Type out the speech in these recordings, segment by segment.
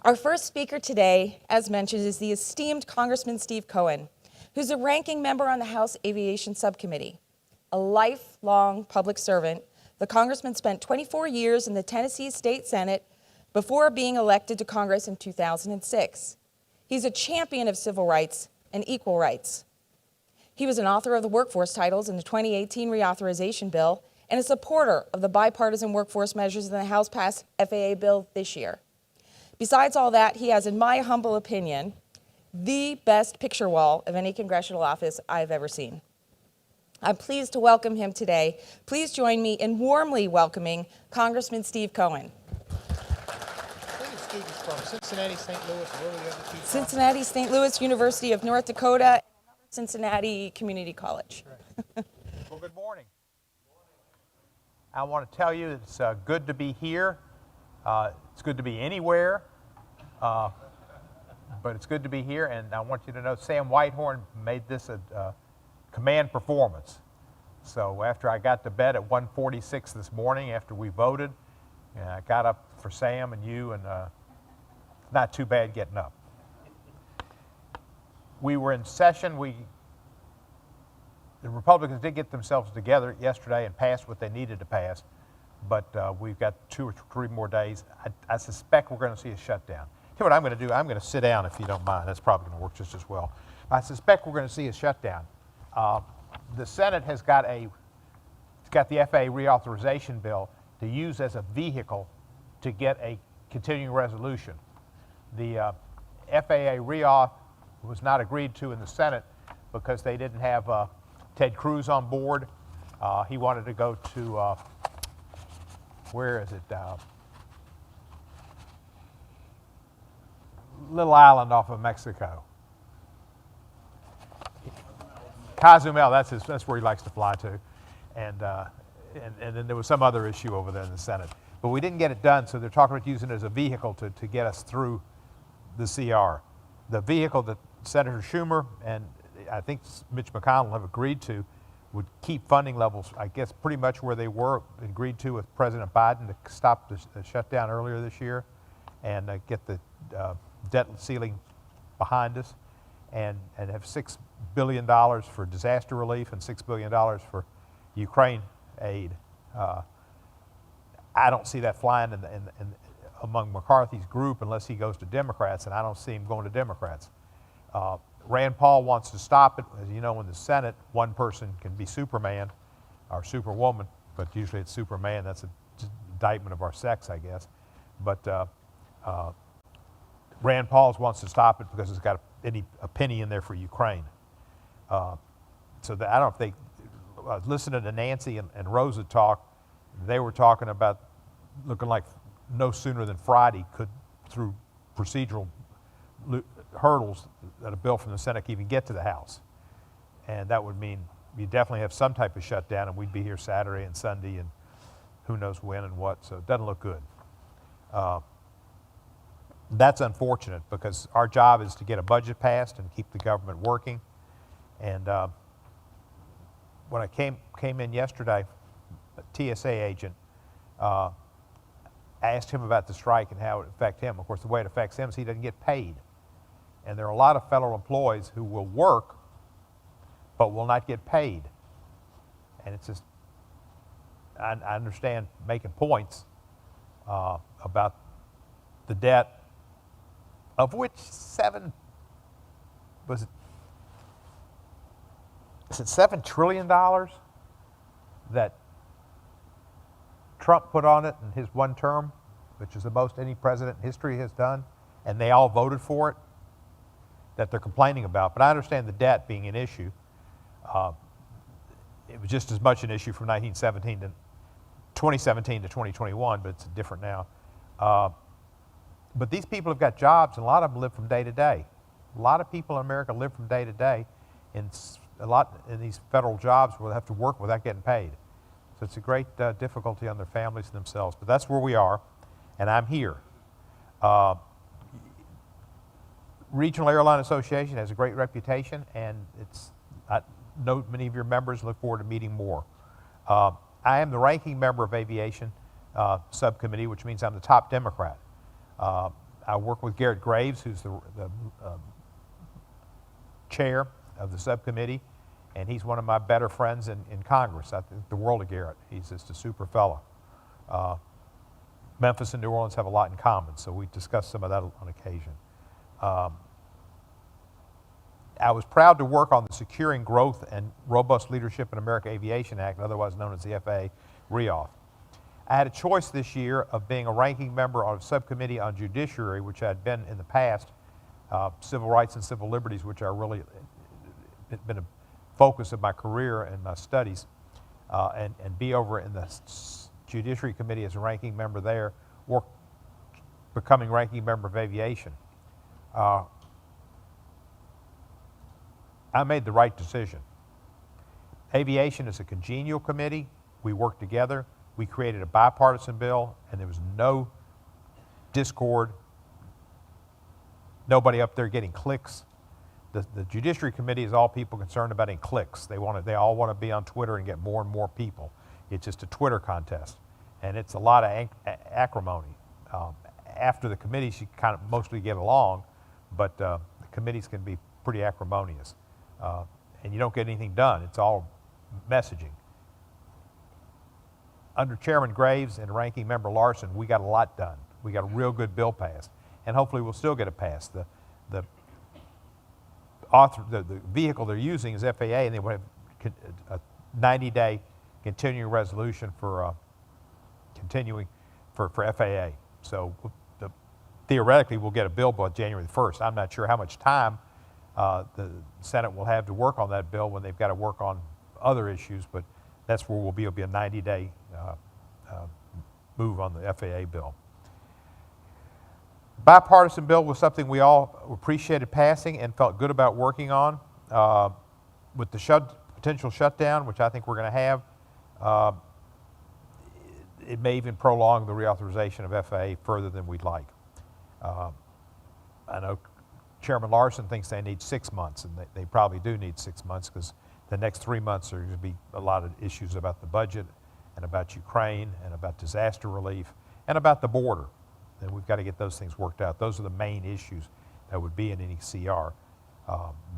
Our first speaker today, as mentioned, is the esteemed Congressman Steve Cohen, who's a ranking member on the House Aviation Subcommittee. A lifelong public servant, the Congressman spent 24 years in the Tennessee State Senate before being elected to Congress in 2006. He's a champion of civil rights and equal rights. He was an author of the workforce titles in the 2018 reauthorization bill and a supporter of the bipartisan workforce measures in the House-passed FAA bill this year. Besides all that, he has, in my humble opinion, the best picture wall of any congressional office I've ever seen. I'm pleased to welcome him today. Please join me in warmly welcoming Congressman Steve Cohen. Students from Cincinnati, St. Louis, where were the other two from? Cincinnati, St. Louis, University of North Dakota, Cincinnati Community College. Right. Well, good morning. I want to tell you it's good to be here. It's good to be anywhere, but it's good to be here. And I want you to know Sam Whitehorn made this a command performance. So after I got to bed at 1:46 this morning, after we voted, I got up for Sam and you, and not too bad getting up. We were in session. The Republicans did get themselves together yesterday and passed what they needed to pass, but we've got 2 or 3 more days. I suspect we're going to see a shutdown. Here's what I'm going to do. I'm going to sit down if you don't mind. That's probably going to work just as well. I suspect we're going to see a shutdown. The Senate has got the FAA reauthorization bill to use as a vehicle to get a continuing resolution. The FAA reauth was not agreed to in the Senate because they didn't have Ted Cruz on board. He wanted to go to, where is it? Little island off of Mexico. Cozumel, that's where he likes to fly to. And then there was some other issue over there in the Senate. But we didn't get it done, so they're talking about using it as a vehicle to get us through the CR. The vehicle that Senator Schumer and I think Mitch McConnell have agreed to would keep funding levels, I guess, pretty much where they were agreed to with President Biden to stop the shutdown earlier this year and get the debt ceiling behind us and have $6 billion for disaster relief and $6 billion for Ukraine aid. I don't see that flying among McCarthy's group unless he goes to Democrats, and I don't see him going to Democrats. Rand Paul wants to stop it. As you know, in the Senate, one person can be Superman or Superwoman, but usually it's Superman. That's an indictment of our sex, I guess. But Rand Paul wants to stop it because it's got a penny in there for Ukraine. So I don't know if they, listening to Nancy and Rosa talk, they were talking about looking like no sooner than Friday could, through procedural hurdles, that a bill from the Senate could even get to the House. And that would mean you definitely have some type of shutdown, and we'd be here Saturday and Sunday and who knows when and what, so it doesn't look good. That's unfortunate because our job is to get a budget passed and keep the government working. And when I came in yesterday, a TSA agent asked him about the strike and how it would affect him. Of course, the way it affects him is he doesn't get paid. And there are a lot of federal employees who will work but will not get paid. And it's just, I understand making points about the debt, of which $7 trillion that Trump put on it in his one term, which is the most any president in history has done, and they all voted for it, that they're complaining about. But I understand the debt being an issue. It was just as much an issue from 2017 to 2021, but it's different now. But these people have got jobs, and a lot of them live from day to day. A lot of people in America live from day to day, and a lot in these federal jobs where they have to work without getting paid. So it's a great difficulty on their families and themselves. But that's where we are, and I'm here. Regional Airline Association has a great reputation, and I know many of your members. Look forward to meeting more. I am the ranking member of Aviation Subcommittee, which means I'm the top Democrat. I I work with Garrett Graves, who's the chair of the subcommittee, and he's one of my better friends in Congress. I think the world of Garrett. He's just a super fellow. Memphis and New Orleans have a lot in common, so we discuss some of that on occasion. I was proud to work on the Securing Growth and Robust Leadership in America Aviation Act, otherwise known as the FAA REAUTH. I had a choice this year of being a ranking member on a subcommittee on judiciary, which I had been in the past, civil rights and civil liberties, which are really been a focus of my career and my studies, and be over in the Judiciary Committee as a ranking member there, or becoming ranking member of aviation. I made the right decision. Aviation is a congenial committee. We worked together. We created a bipartisan bill, and there was no discord, nobody up there getting clicks. The Judiciary Committee is all people concerned about in clicks. They all want to be on Twitter and get more and more people. It's just a Twitter contest, and it's a lot of acrimony. After the committees, you kind of mostly get along, but the committees can be pretty acrimonious, and you don't get anything done. It's all messaging. Under Chairman Graves and Ranking Member Larson, we got a lot done. We got a real good bill passed, and hopefully we'll still get it passed. The vehicle they're using is FAA, and they will have a 90-day continuing resolution for FAA. So theoretically, we'll get a bill by January the 1st. I'm not sure how much time the Senate will have to work on that bill when they've got to work on other issues, but that's where we'll be. It'll be a 90-day move on the FAA bill. Bipartisan bill was something we all appreciated passing and felt good about working on. With the potential shutdown, which I think we're going to have, it may even prolong the reauthorization of FAA further than we'd like. I know Chairman Larson thinks they need 6 months, and they probably do need 6 months, because the next 3 months are going to be a lot of issues about the budget and about Ukraine and about disaster relief and about the border. And we've got to get those things worked out. Those are the main issues that would be in any CR.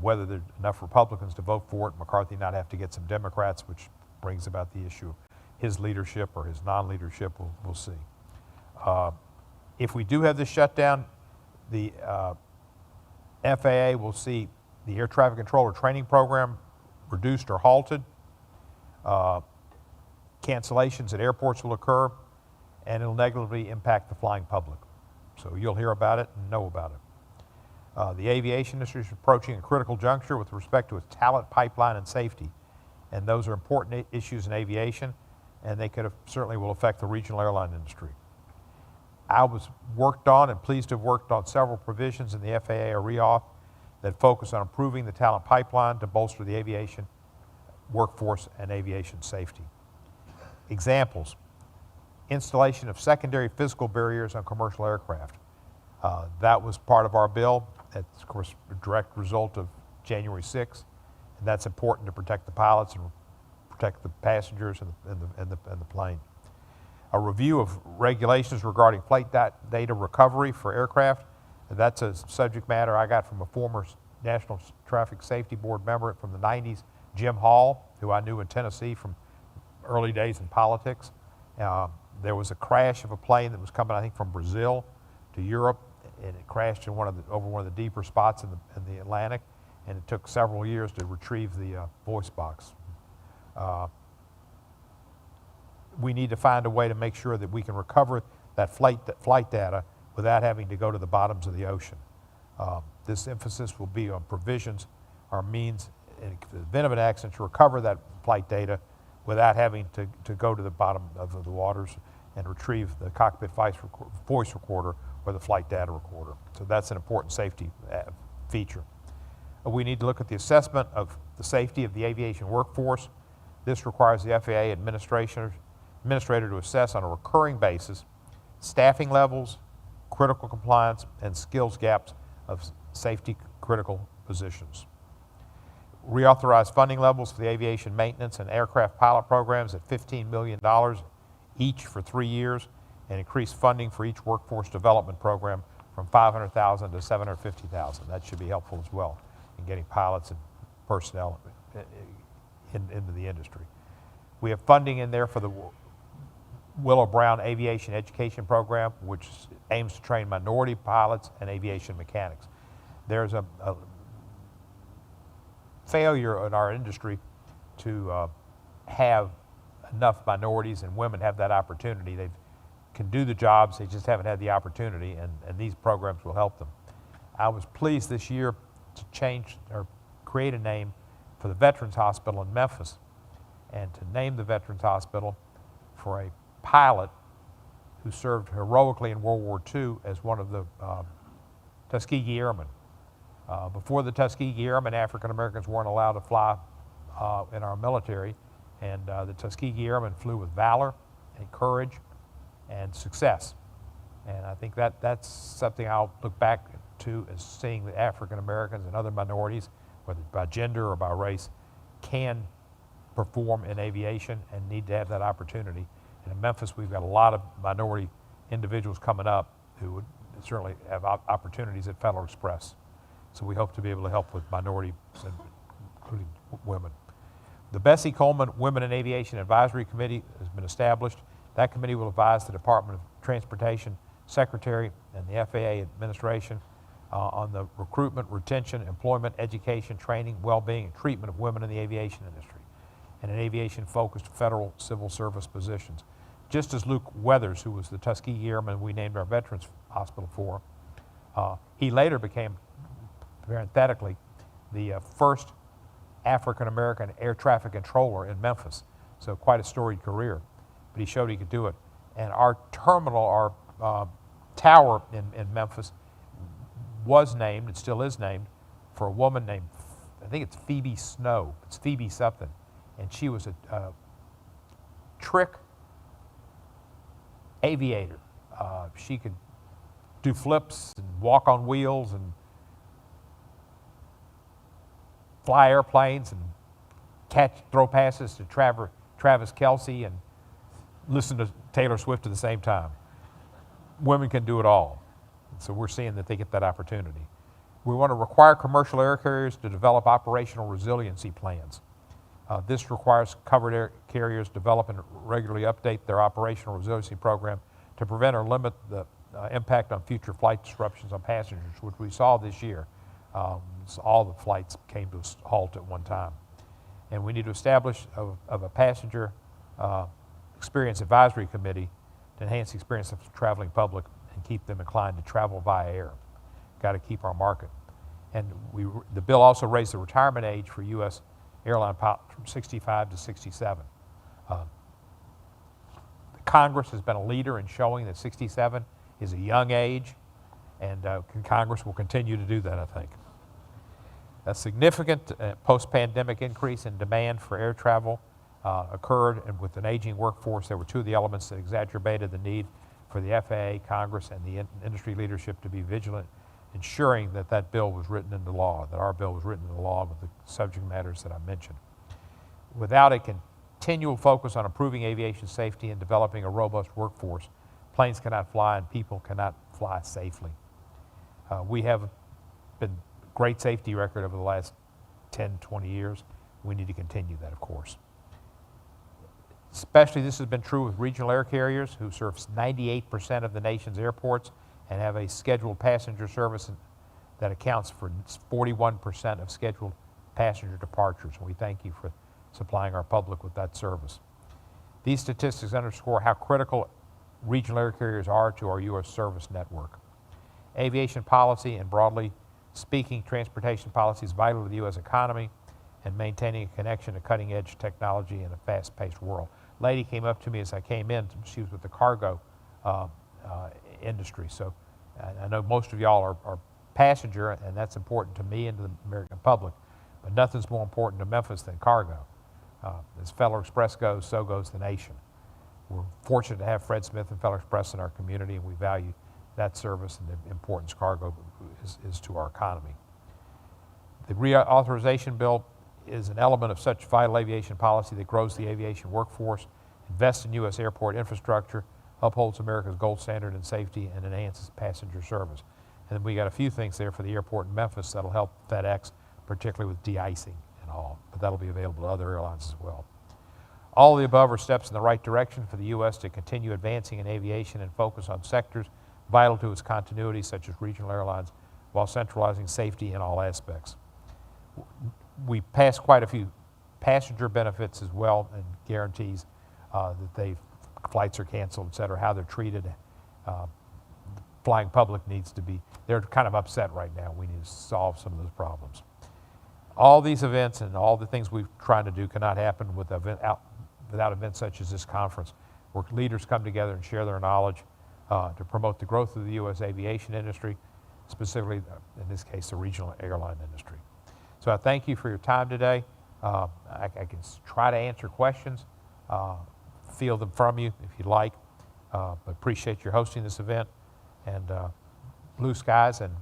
Whether there's enough Republicans to vote for it, McCarthy not have to get some Democrats, which brings about the issue of his leadership or his non-leadership, we'll see. If we do have this shutdown, the FAA will see the air traffic controller training program reduced or halted. Cancellations at airports will occur, and it'll negatively impact the flying public. So you'll hear about it and know about it. The aviation industry is approaching a critical juncture with respect to its talent pipeline and safety, and those are important issues in aviation, and they certainly will affect the regional airline industry. I was worked on and pleased to have worked on several provisions in the FAA or REAUTH that focus on improving the talent pipeline to bolster the aviation workforce and aviation safety. Examples: installation of secondary physical barriers on commercial aircraft. That was part of our bill. That's, of course, a direct result of January 6th, and that's important to protect the pilots and protect the passengers and the plane. A review of regulations regarding flight data recovery for aircraft. That's a subject matter I got from a former National Traffic Safety Board member from the 90s, Jim Hall, who I knew in Tennessee from early days in politics. There was a crash of a plane that was coming, I think, from Brazil to Europe, and it crashed in over one of the deeper spots in the Atlantic, and it took several years to retrieve the voice box. We need to find a way to make sure that we can recover that flight data without having to go to the bottoms of the ocean. This emphasis will be on provisions or means in the event of an accident to recover that flight data without having to go to the bottom of the waters and retrieve the cockpit voice recorder or the flight data recorder. So that's an important safety feature. We need to look at the assessment of the safety of the aviation workforce. This requires the FAA administrator to assess on a recurring basis staffing levels, critical compliance, and skills gaps of safety critical positions. Reauthorize funding levels for the aviation maintenance and aircraft pilot programs at $15 million each for 3 years, and increase funding for each workforce development program from 500,000 to 750,000. That should be helpful as well in getting pilots and personnel into the industry. We have funding in there for the Willow Brown Aviation Education Program, which aims to train minority pilots and aviation mechanics. There's a failure in our industry to have enough minorities and women have that opportunity. They can do the jobs, they just haven't had the opportunity, and these programs will help them. I was pleased this year to change or create a name for the Veterans Hospital in Memphis, and to name the Veterans Hospital for a pilot who served heroically in World War II as one of the Tuskegee Airmen. Before the Tuskegee Airmen, African Americans weren't allowed to fly in our military, and the Tuskegee Airmen flew with valor and courage and success. And I think that's something I'll look back to as seeing that African Americans and other minorities, whether by gender or by race, can perform in aviation and need to have that opportunity. And in Memphis, we've got a lot of minority individuals coming up who would certainly have opportunities at Federal Express. So we hope to be able to help with minorities, including women. The Bessie Coleman Women in Aviation Advisory Committee has been established. That committee will advise the Department of Transportation Secretary and the FAA administration on the recruitment, retention, employment, education, training, well-being, and treatment of women in the aviation industry and in aviation-focused federal civil service positions. Just as Luke Weathers, who was the Tuskegee Airman we named our Veterans Hospital for, he later became, parenthetically, the first African-American air traffic controller in Memphis. So quite a storied career, but he showed he could do it. And our terminal, our tower in Memphis was named, and still is named, for a woman named, I think it's Phoebe Snow. It's Phoebe something. And she was a trick aviator. She could do flips and walk on wheels and fly airplanes and throw passes to Travis Kelce and listen to Taylor Swift at the same time. Women can do it all. So we're seeing that they get that opportunity. We want to require commercial air carriers to develop operational resiliency plans. This requires covered air carriers develop and regularly update their operational resiliency program to prevent or limit the impact on future flight disruptions on passengers, which we saw this year. All the flights came to a halt at one time. And we need to establish a passenger experience advisory committee to enhance the experience of the traveling public and keep them inclined to travel via air. Got to keep our market. And the bill also raised the retirement age for U.S. airline pilots from 65 to 67. The Congress has been a leader in showing that 67 is a young age, and Congress will continue to do that, I think. A significant post-pandemic increase in demand for air travel occurred, and with an aging workforce, there were two of the elements that exacerbated the need for the FAA, Congress, and the industry leadership to be vigilant, ensuring that that bill was written into law, that our bill was written into law with the subject matters that I mentioned. Without a continual focus on improving aviation safety and developing a robust workforce, planes cannot fly and people cannot fly safely. We have been great safety record over the last 10, 20 years. We need to continue that, of course. Especially this has been true with regional air carriers who serve 98% of the nation's airports and have a scheduled passenger service that accounts for 41% of scheduled passenger departures. And we thank you for supplying our public with that service. These statistics underscore how critical regional air carriers are to our U.S. service network. Aviation policy and broadly speaking, transportation policy is vital to the U.S. economy and maintaining a connection to cutting-edge technology in a fast-paced world. A lady came up to me as I came in. She was with the cargo industry. So I know most of y'all are passenger, and that's important to me and to the American public. But nothing's more important to Memphis than cargo. As Federal Express goes, so goes the nation. We're fortunate to have Fred Smith and Federal Express in our community, and we value that service and the importance cargo is to our economy. The reauthorization bill is an element of such vital aviation policy that grows the aviation workforce, invests in U.S. airport infrastructure, upholds America's gold standard in safety, and enhances passenger service. And we got a few things there for the airport in Memphis that'll help FedEx, particularly with de-icing and all, but that'll be available to other airlines as well. All of the above are steps in the right direction for the U.S. to continue advancing in aviation and focus on sectors vital to its continuity, such as regional airlines, while centralizing safety in all aspects. We passed quite a few passenger benefits as well, and guarantees that flights are canceled, et cetera, how they're treated. Flying public needs to be, they're kind of upset right now. We need to solve some of those problems. All these events and all the things we're trying to do cannot happen without events such as this conference, where leaders come together and share their knowledge to promote the growth of the U.S. aviation industry, specifically, in this case, the regional airline industry. So I thank you for your time today. I can try to answer questions, field them from you if you'd like, but appreciate your hosting this event, and blue skies and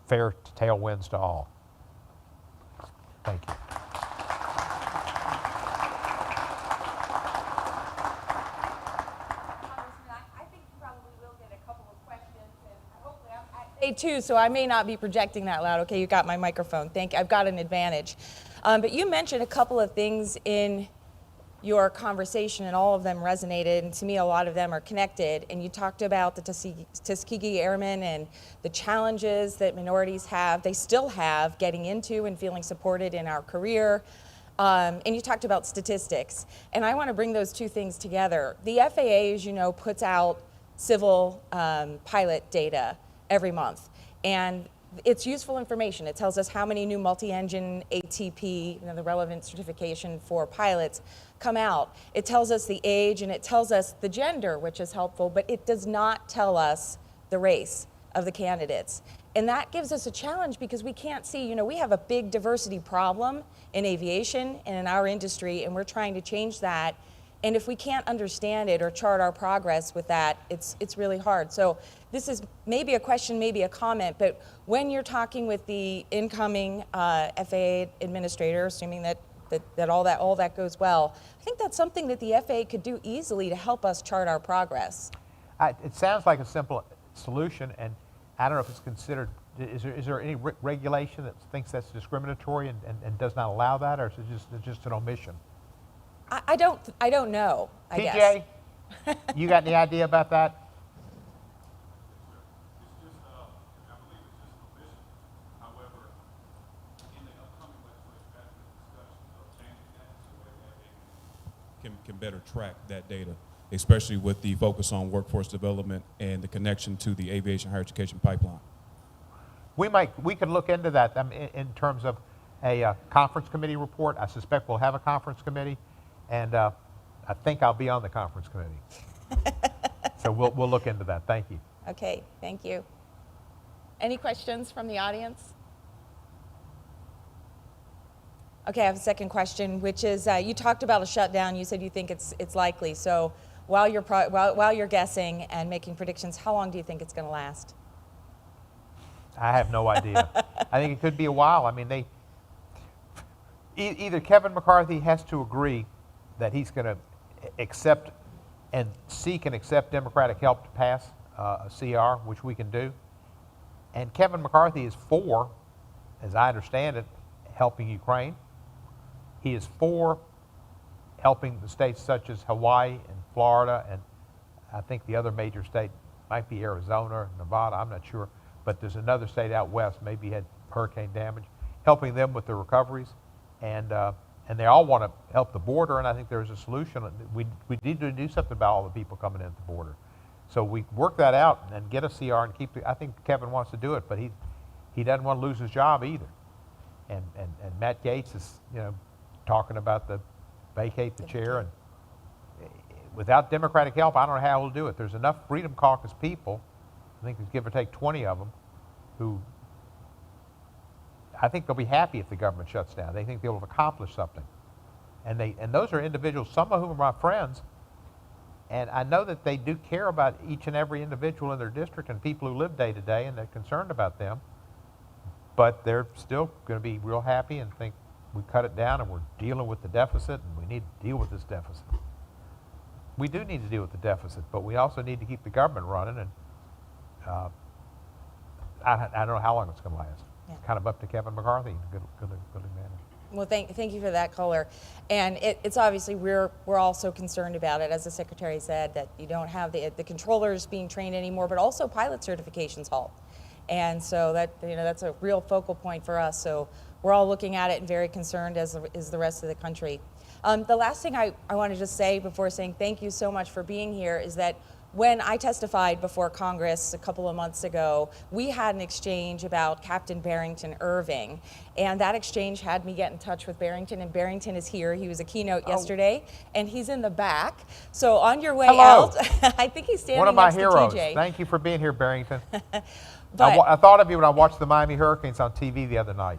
fair tailwinds to all. Thank you. Too, so I may not be projecting that loud. Okay, you got my microphone. Thank you. I've got an advantage. But you mentioned a couple of things in your conversation, and all of them resonated, and to me a lot of them are connected. And you talked about the Tuskegee Airmen and the challenges that minorities have, they still have, getting into and feeling supported in our career. And you talked about statistics. And I want to bring those two things together. The FAA, as you know, puts out civil pilot data every month, and it's useful information. It tells us how many new multi-engine ATP, the relevant certification for pilots, come out. It tells us the age, and it tells us the gender, which is helpful, but it does not tell us the race of the candidates. And that gives us a challenge because we can't see, we have a big diversity problem in aviation and in our industry, and we're trying to change that. And if we can't understand it or chart our progress with that, it's really hard. So this is maybe a question, maybe a comment, but when you're talking with the incoming FAA administrator, assuming that all that goes well, I think that's something that the FAA could do easily to help us chart our progress. It sounds like a simple solution, and I don't know if it's considered, is there any regulation that thinks that's discriminatory and does not allow that, or is it just an omission? I don't know, I guess. TJ, you got any idea about that? It's just, I believe it's just an omission. However, in the upcoming legislation, that's the discussion of changing that so that they can better track that data, especially with the focus on workforce development and the connection to the aviation higher education pipeline. We could look into that in terms of a conference committee report. I suspect we'll have a conference committee. And I think I'll be on the conference committee. So we'll look into that. Thank you. Okay, thank you. Any questions from the audience? Okay, I have a second question, which is you talked about a shutdown. You said you think it's likely. So while you're guessing and making predictions, how long do you think it's going to last? I have no idea. I think it could be a while. I mean, either Kevin McCarthy has to agree that he's going to accept and seek and accept Democratic help to pass a CR, which we can do. And Kevin McCarthy is for, as I understand it, helping Ukraine. He is for helping the states such as Hawaii and Florida, and I think the other major state might be Arizona or Nevada, I'm not sure. But there's another state out west, maybe had hurricane damage, helping them with the recoveries. And they all want to help the border, and I think there's a solution. We need to do something about all the people coming in at the border. So we work that out and get a CR and keep I think Kevin wants to do it, but he doesn't want to lose his job either. And Matt Gaetz is, talking about the vacate the chair, and without Democratic help, I don't know how he'll do it. There's enough Freedom Caucus people, I think there's give or take 20 of them, who I think they'll be happy if the government shuts down. They think they'll have accomplished something. And those are individuals, some of whom are my friends, and I know that they do care about each and every individual in their district and people who live day to day, and they're concerned about them. But they're still going to be real happy and think we cut it down and we're dealing with the deficit, and we need to deal with this deficit. We do need to deal with the deficit, but we also need to keep the government running, and I don't know how long it's going to last. Yeah. It's kind of up to Kevin McCarthy. Good man. Well, thank you for that color. And it's obviously we're also concerned about it, as the Secretary said, that you don't have the controllers being trained anymore, but also pilot certifications halt. And so that's a real focal point for us. So we're all looking at it and very concerned, as is the rest of the country. The last thing I want to just say before saying thank you so much for being here is that when I testified before Congress a couple of months ago, we had an exchange about Captain Barrington Irving, and that exchange had me get in touch with Barrington, and Barrington is here. He was a keynote yesterday, and he's in the back. So on your way out, I think he's standing One of my next heroes. to TJ. Thank you for being here, Barrington. But, I thought of you when I watched the Miami Hurricanes on TV the other night.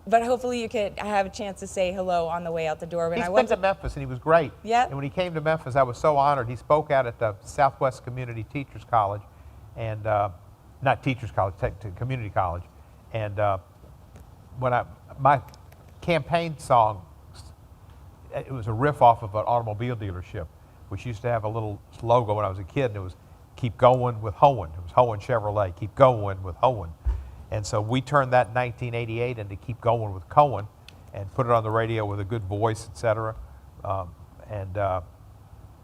but hopefully you could have a chance to say hello on the way out the door. He's been to Memphis, and he was great. Yeah. And when he came to Memphis, I was so honored. He spoke out at the Southwest Community Teachers College, and not Teachers College, Community College. And my campaign song, it was a riff off of an automobile dealership, which used to have a little logo when I was a kid, and it was "Keep Going with Hohen." It was Hohen Chevrolet, "Keep Going with Hohen." And so we turned that in 1988 into "Keep Going with Cohen" and put it on the radio with a good voice, et cetera.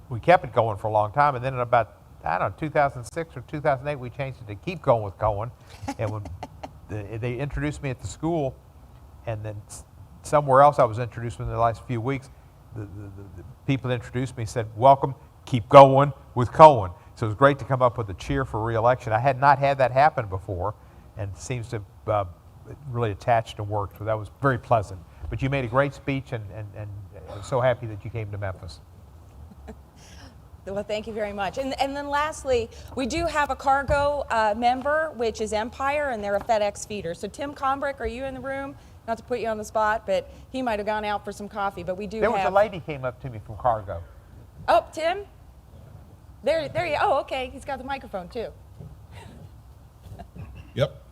We kept it going for a long time. And then in about, 2006 or 2008, we changed it to "Keep Going with Cohen." And when they introduced me at the school, and then somewhere else I was introduced in the last few weeks, the people that introduced me said, "Welcome, keep going with Cohen." So it was great to come up with a cheer for re-election. I had not had that happen before, and it seems to really attached and worked. So that was very pleasant. But you made a great speech, and I'm so happy that you came to Memphis. Well, thank you very much. And then lastly, we do have a cargo member, which is Empire, and they're a FedEx feeder. So Tim Combrick, are you in the room? Not to put you on the spot, but he might have gone out for some coffee, but we do There have... was a lady came up to me from Cargo. Oh, Tim? There you... Oh, okay. He's got the microphone, too. Yep.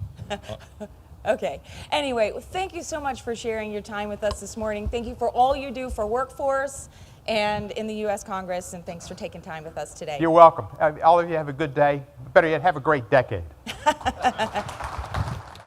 Okay. Anyway, well, thank you so much for sharing your time with us this morning. Thank you for all you do for workforce and in the U.S. Congress, and thanks for taking time with us today. You're welcome. All of you have a good day. Better yet, have a great decade.